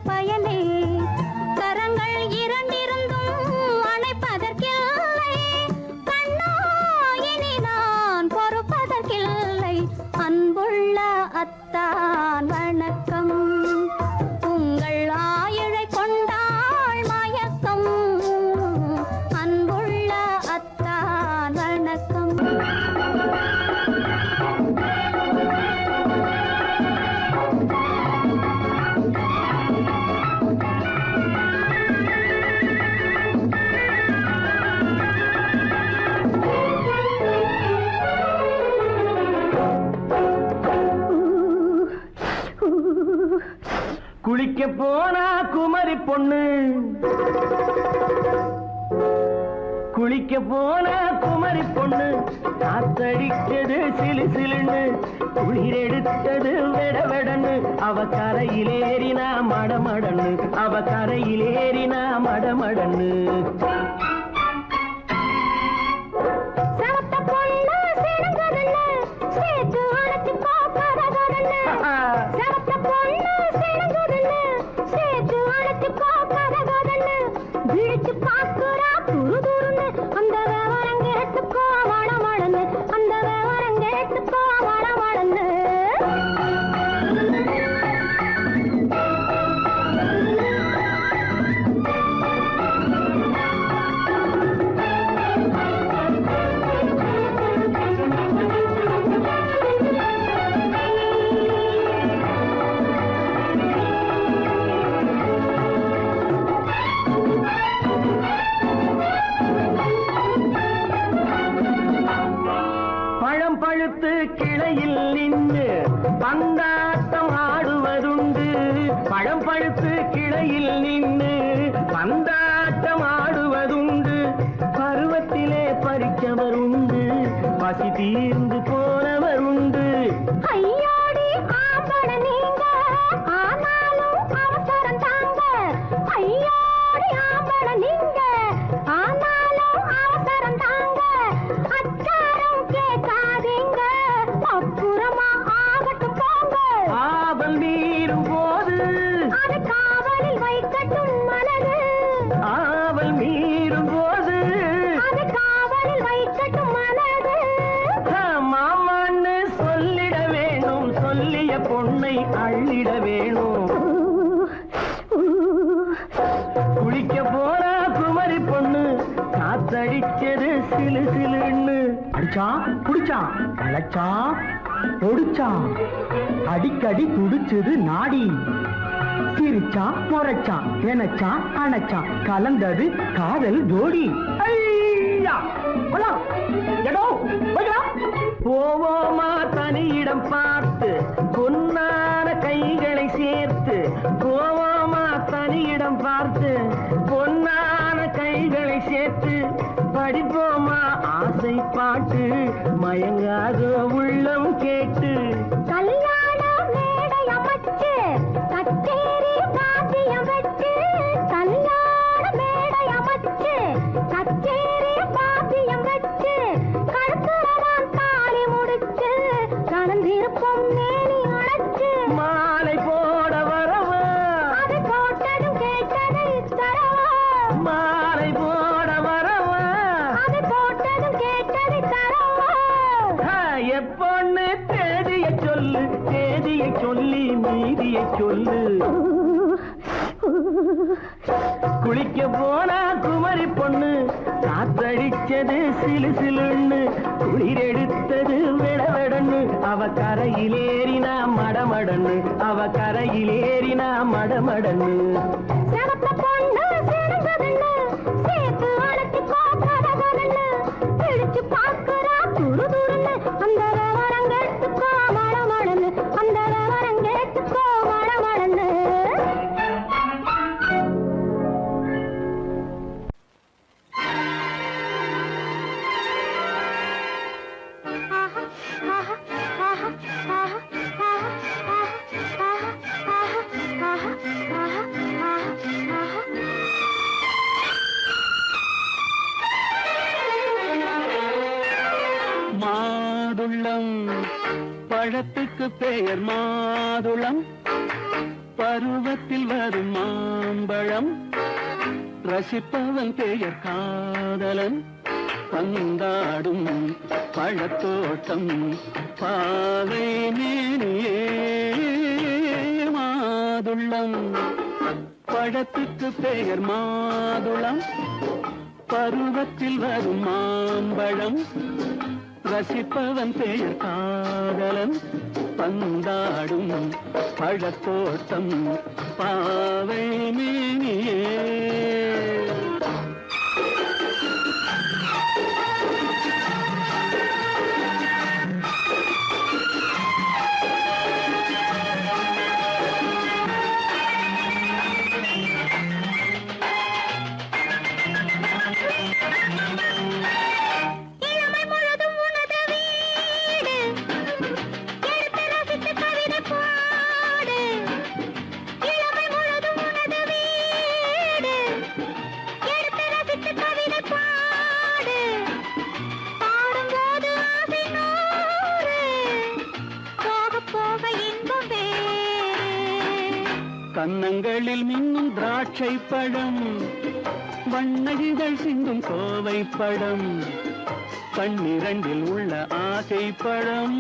பயனே கரங்கள் இரண்டிருந்தும் அணைப்பதற்கில்லை கண்ணா இனி நான் பொறுப்பதற்கில்லை அன்புள்ள அத்தான் வணக்கம் உங்கள் ஆயுளை கொண்டாள் மயக்கம் அன்புள்ள அத்தான் வணக்கம் குளிக்க போனா குமரி பொண்ணு குளிக்க போனா குமரி பொண்ணு காத்தடிச்சது சிலு சிலுன்னு குளிர் எடுத்தது வெட வெடன்னு அவ கரையிலேறினா மடமடன்னு அவ கரையிலேறினா மடமடன்னு பழுத்து கிளையில் நின்று பந்தாட்டம் ஆடுவதுண்டு பழம் பழுத்து கிளையில் நின்று பந்தாட்டம் ஆடுவதுண்டு பருவத்திலே பறிச்சவர் உண்டு பசி தீர்ந்து போனவர் உண்டு ஐயோடி ஆம்பள நீங்க ஆனாலும் அவசரம் தாங்க ஐயோடி ஆம்பள நீங்க ஆனாலும் அவசரம் தாங்க அச்சாரம் கேட்காதீங்க அப்புறமா ஆகட்டும் போங்க ஆவல் மீறும் போது அது காவலில் வைக்கட்டும் மனது ஆவல் மீறும் போது அது காவலில் வைக்கட்டும் மனது மாமான்னு சொல்லிட வேணும் சொல்லிய பொண்ணை அள்ளிட வேணும் குளிக்க போனா குமரி பொண்ணு காத்தடிச்சது சிலு சிலுன்னு அடிச்சான் புடிச்சான் அழைச்சான் ஒடிச்சான் அடிக்கடி துடிச்சது நாடி சிரிச்சான் முறைச்சான் நினைச்சான் அணைச்சான் கலந்தது காதல் ஜோடி போவோமா தனியிடம் பார்த்து பொன்னான கைகளை சேர்த்து போவோமா தனியிடம் பார்த்து பொன்னான கைகளை சேர்த்து படிப்போமா ஆசை பாட்டு மயங்காத உள்ளம் கேட்டு கல்யாண மேடை அமைச்சு கச்சேரி வாத்தியம் வச்சு கல்யாண மேடை அமைச்சு கச்சேரி வாத்தியம் வச்சு கழுத்துறதான் தாலி முடிச்சு கலந்திருப்போம் மேனி அழைச்சு மாலை போட வரவா அது போட்டதும் கேட்டதை தரவா மாலை போட வரவா அது போட்டதும் கேட்டதை தரவா எப்பொண்ணு தேதியை சொல்லு தேதியை சொல்லி மீதியை சொல்லு குளிக்க போனா குமரி பொண்ணு காத்தடிச்சது சிலு சிலுன்னு குளிர் எடுத்தது வெடவெடன்னு அவ கரையிலேறினா மடமடன்னு அவ கரையிலேறினா மடமடன்னு சிவத்த பொண்ணு சிறந்ததுன்னு சேர்த்து அழைச்சிக்கோ கதகதன்னு பிடிச்சு பார்க்கறா துரு துருன்னு அந்த வரங்கெட்டுக்கோ மழமழன்னு அந்த வரங்கெட்டுக்கோ மழமழன்னு மாதுளம் பழத்துக்கு பெயர் மாதுளம் பருவத்தில் வரும் மாம்பழம் ரசிப்பவன் பெயர் காதலன் பந்தாடும் பழத்தோட்டம் பாவை மேனியே மாதுளம் பழத்துக்கு பெயர் மாதுளம் பருவத்தில் வரும் மாம்பழம் ரசிப்பவன் பெயர் காதலன் பந்தாடும் பழத்தோட்டம் பாவை மேனியே கன்னங்களில் மின்னும் திராட்சை பழம் வண்ணகிகள் சிந்தும் கோவை பழம் கண்ணிரண்டில் உள்ள ஆசை பழம்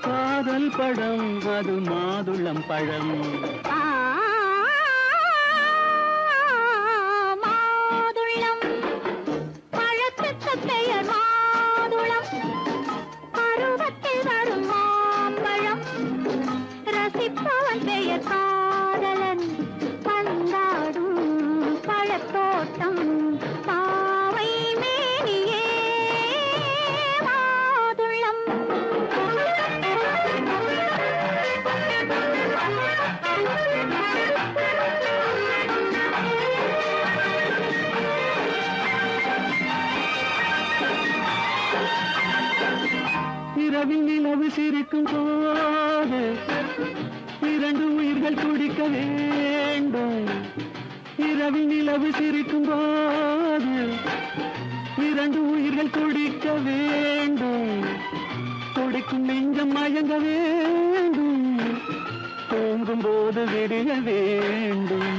காதல் பழம் அது மாதுளம் பழம் மாதுளம் பழத்துக்கு பெயர் மாதுளம் பருவத்தில் வரும் மாம்பழம் ரசிப்பவன் பெயர் காதலன் பந்தாடும் பழத்தோட்டம் பாவை மேனியே மாதுளம் இரவில் நிலவு சிரிக்கும் போது இரண்டு உயிர்கள் துடிக்க வேண்டும் இரவில் நிலவு சிரிக்கும் போது இரண்டு உயிர்கள் துடிக்க வேண்டும் துடிக்கும் நெஞ்சம் மயங்க வேண்டும் தூங்கும் போது விடிய வேண்டும்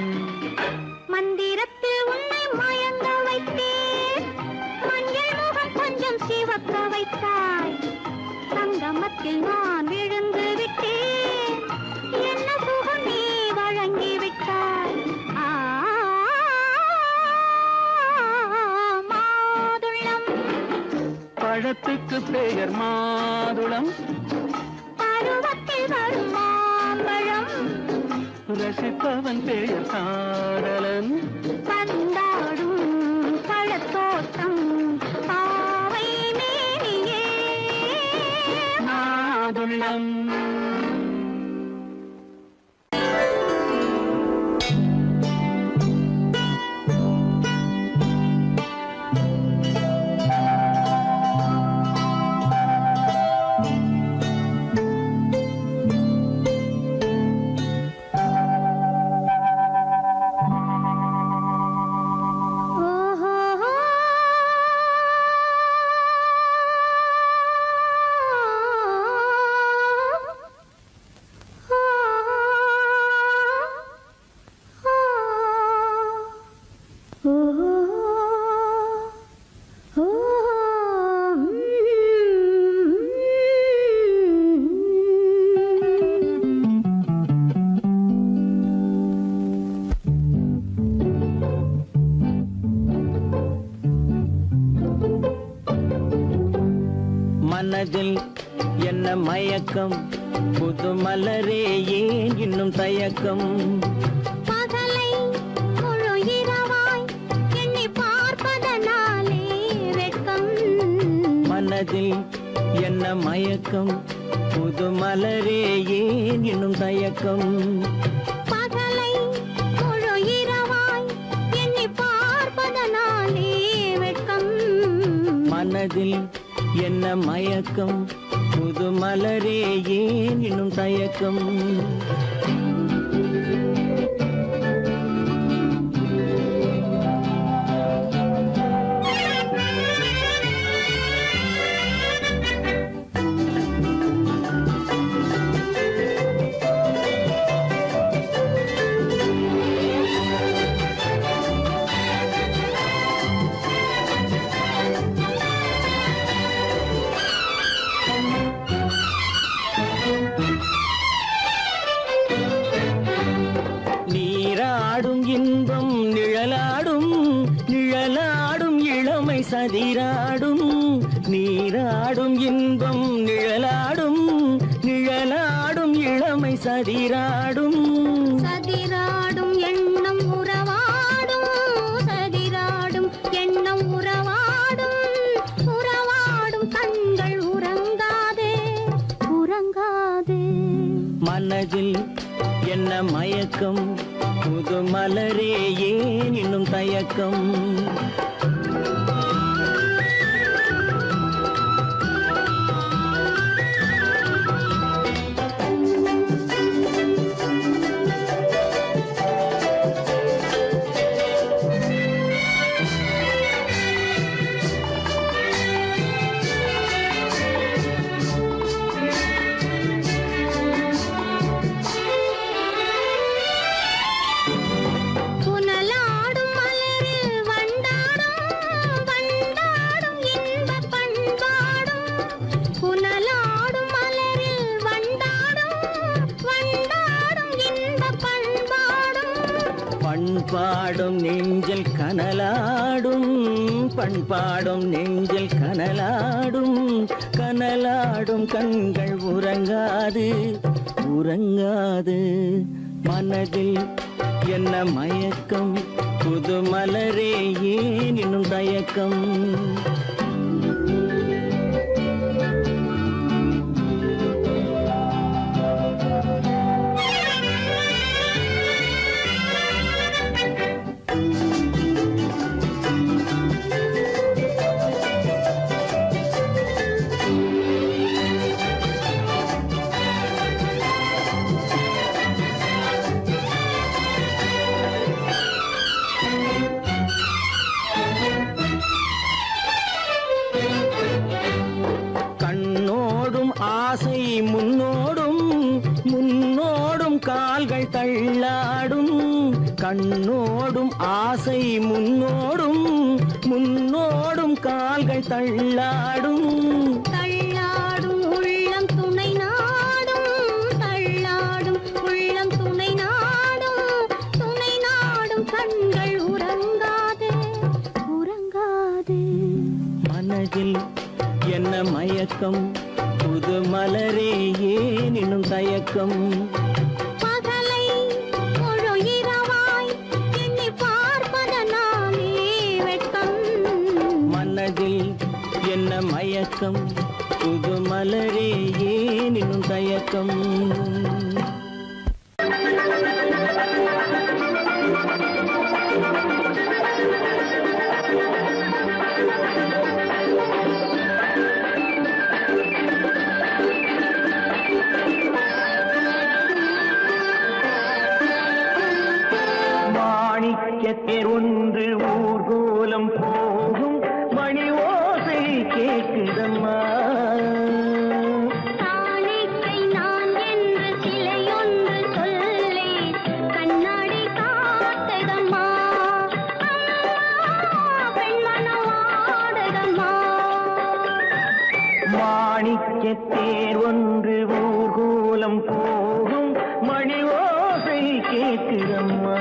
மந்திரத்தில் உன்னை மயங்க வைத்தேன் மஞ்சள் முகம் கொஞ்சம் சிவக்க வைத்தாய் சங்கமத்தில் நான் விழுந்து விட்டேன் என்ன சுகம் நீ வழங்கி விட்டாய் மாதுளம் பழத்துக்கு பெயர் மாதுளம் பருவத்தில் வரும் மாம்பழம் ரசிப்பவன் பெயர் காதலன் பந்தாடும் பழத்தோட்டம் பாவை மேனியே மாதுளம் மனதில் என்ன மயக்கம் புது மலரே ஏன் இன்னும் தயக்கம் பகலை முழு இரவாய் எண்ணி பார்ப்பதனாலே வெட்கம் மனதில் என்ன மயக்கம் புது மலரே ஏன் இன்னும் தயக்கம் பகலை முழு இரவாய் எண்ணி பார்ப்பதனாலே வெட்கம் மனதில் என்ன மயக்கம் புது மலரே ஏன் இன்னும் தயக்கம் சதிராடும் சதிராடும் எண்ணம் உறவாடும் சதிராடும் எண்ணம் உறவாடும் உறவாடும் கண்கள் உறங்காதே உறங்காதே மனதில் என்ன மயக்கம் புது மலரே ஏன் இன்னும் தயக்கம் பண்பாடும் நெஞ்சில் கனலாடும் பண்பாடும் நெஞ்சில் கனலாடும் கனலாடும் கண்கள் உறங்காது உறங்காது மனதில் என்ன மயக்கம் புது மலரே ஏன் இன்னும் தயக்கம் ஆசை முன்னோடும் முன்னோடும் கால்கள் தள்ளாடும் கண்ணோடும் ஆசை முன்னோடும் முன்னோடும் கால்கள் தள்ளாடும் தள்ளாடும் உள்ளம் துணை நாடும் தள்ளாடும் உள்ளம் துணை நாடும் கண்கள் உறங்காதே உறங்காதே மனதில் என்ன மயக்கம் புது மலரே ஏன் இன்னும் தயக்கம் பகலை முழு இரவாய் எண்ணி பார்ப்பதனாலே வெட்கம் மனதில் என்ன மயக்கம் புது மலரே ஏன் இன்னும் தயக்கம் மாணிக்கத்தேர் ஒன்று ஊர்கோலம் போகும் மணி ஓசை கேட்குதம்மா காணிக்கை நான் என்று சிலையொன்று சொல்லே கண்ணாடி காத்ததம்மா பெண்மனவாடதம்மா மாணிக்கத்தேர் ஒன்று ஊர்கோலம் போகும் மணி ஓசை கேட்குதம்மா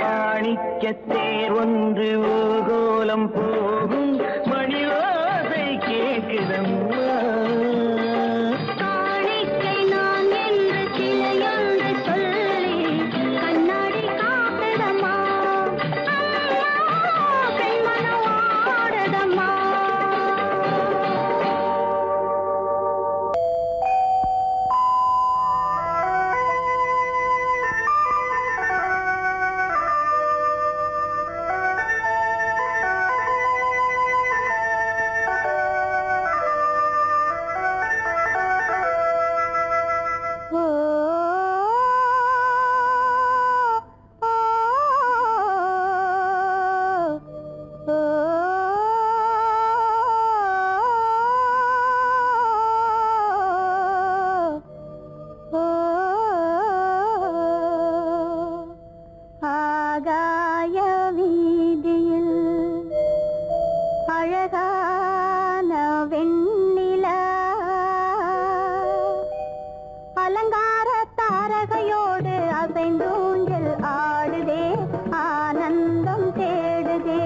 மாணிக்கத்தேர் ஒன்று ஊர்கோலம் போகும் மணியோசை கேட்குதம்மா. காணிக்கை நான் என்று சிலையொன்று சொல்லி கண்ணாடி காட்டுதம்மா. பெண்மனம் ஆடுதம்மா. ஆகாய வீதியில் அழகான வெண்ணிலா அலங்கார தாரகையோடு அசைந்தூஞ்சல் ஆடுதே ஆனந்தம் தேடுதே.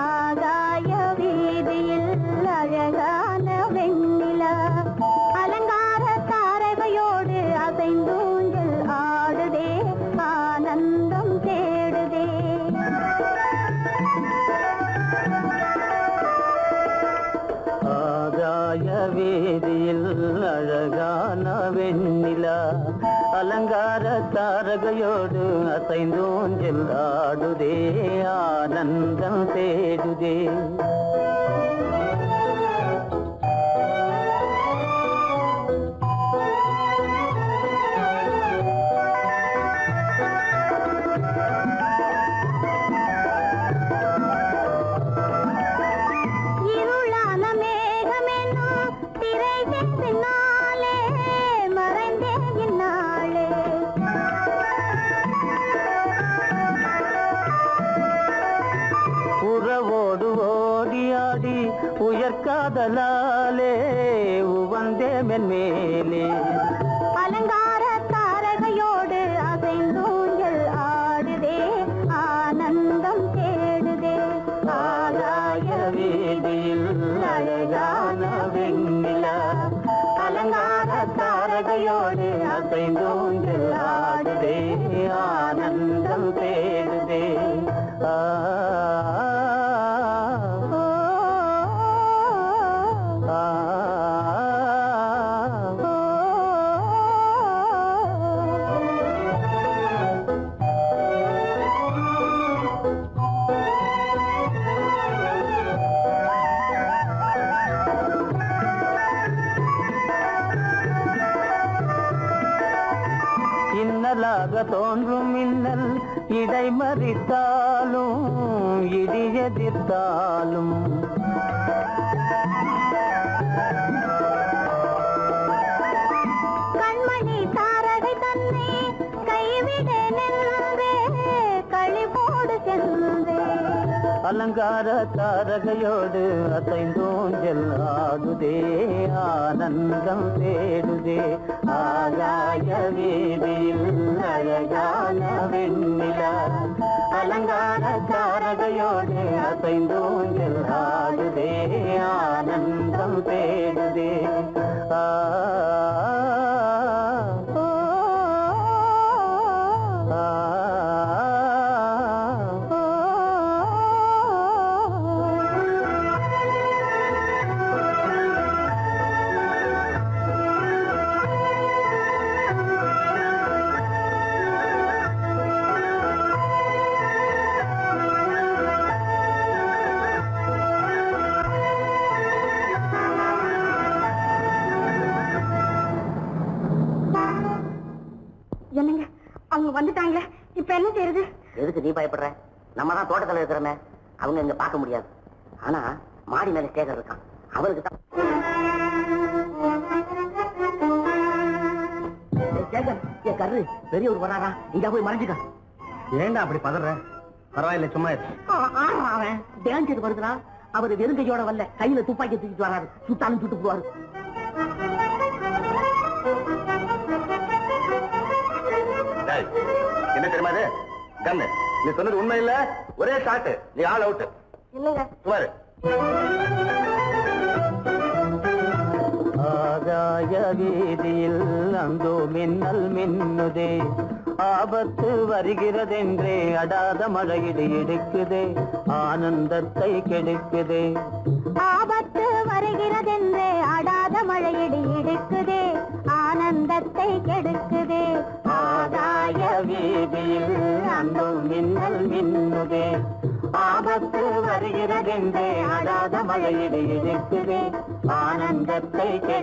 ஆகாய வீதியில் அழகான வெண்ணிலா அலங்கார தாரகையோடு அசைந்தூஞ்சல் ஆடுதே ஆனந்தம் தேடுதே. ஆகாய வேதியில் அழகான வெண்ணிலா அலங்கார தாரகையோடு அசைந்தோஞ்சல் ஆடுதே ஆனந்தம் தேடுதே. இருளான மேகமென்னும் திரையின் பின்னாலே மறைந்தே இந்நாளே. உறவோடு ஓடியாடி உயர்காதலாலே உவந்தே மென்மேலே. அலங்கார தாரகையோடு அசைந்தூஞ்சல் ஆடுதே ஆனந்தம் தேடுதே. ஆகாய வீதியில் அழகான வெண்ணிலா அலங்கார தாரகையோடு அசைந்தோஞ்சல் ஆடுதே ஆனந்தம் தேடுதே. ஆ இன்னலாக தோன்றும் மின்னல் இடைமறித்தாலும் இடி எதிர்த்தாலும் கண்மணி தாரகை தன்னை கைவிட நின்றே களிபோடு சென்றே. அலங்கார தாரகையோடு அசைந்தோஞ்சல் ஆடுதே ஆனந்தம் தேடுதே. ஆகாய வீதியில் அழகான வெண்ணிலா அலங்கார தாரகையோடு அசைந்தோஞ்சல் ஆடுதே ஆனந்தம் தேடுதே. ஆ என்னங்க அவங்க வந்துட்டாங்களே, இப்ப என்ன செய்யறது? எதுக்கு நீ பயப்படுற? நம்ம தான் தோட்டத்துல இருக்கிறோமே, அவங்க இங்க பார்க்க முடியாது. ஆனா மாடி மேல ஸ்டேஜர் இருக்கான், அவருக்கு தான். என் கரு பெரியவர் வராரா, இங்க போய் மறைஞ்சுக்க. ஏண்டா அப்படி பதற? பரவாயில்ல, சும்மா அவன் டேஞ்சர் வருதுனா. அவர் வெறுங்கையோட வரல, கையில துப்பாக்கி தூக்கிட்டு வராரு. சுட்டாலும் சுட்டு போவாரு. என்ன தெரியுமா? கண்ணு நீ சொன்னது உண்மை இல்ல, ஒரே ஷாட், நீ ஆள் அவுட். இல்லைங்க. சுமாரு. ஆகாய வீதியில் அந்தோ மின்னல் மின்னுதே, ஆபத்து வருகிறதென்றே அடாத மழையிடு எடுக்குதே, ஆனந்தத்தை கெடுக்குதே. ஆபத்து வருகிறதென்றே அடாத மழையிடி இடுக்குதே, ஆனந்தத்தை கெடுக்குதே. ஆகாய வீதியில் அந்தோ மின்னல் மின்னுதே, ஆபத்து வருகிறதென்றே அடாத மழையிடு எடுக்குதே, ஆனந்தத்தை கெடுக்குதே.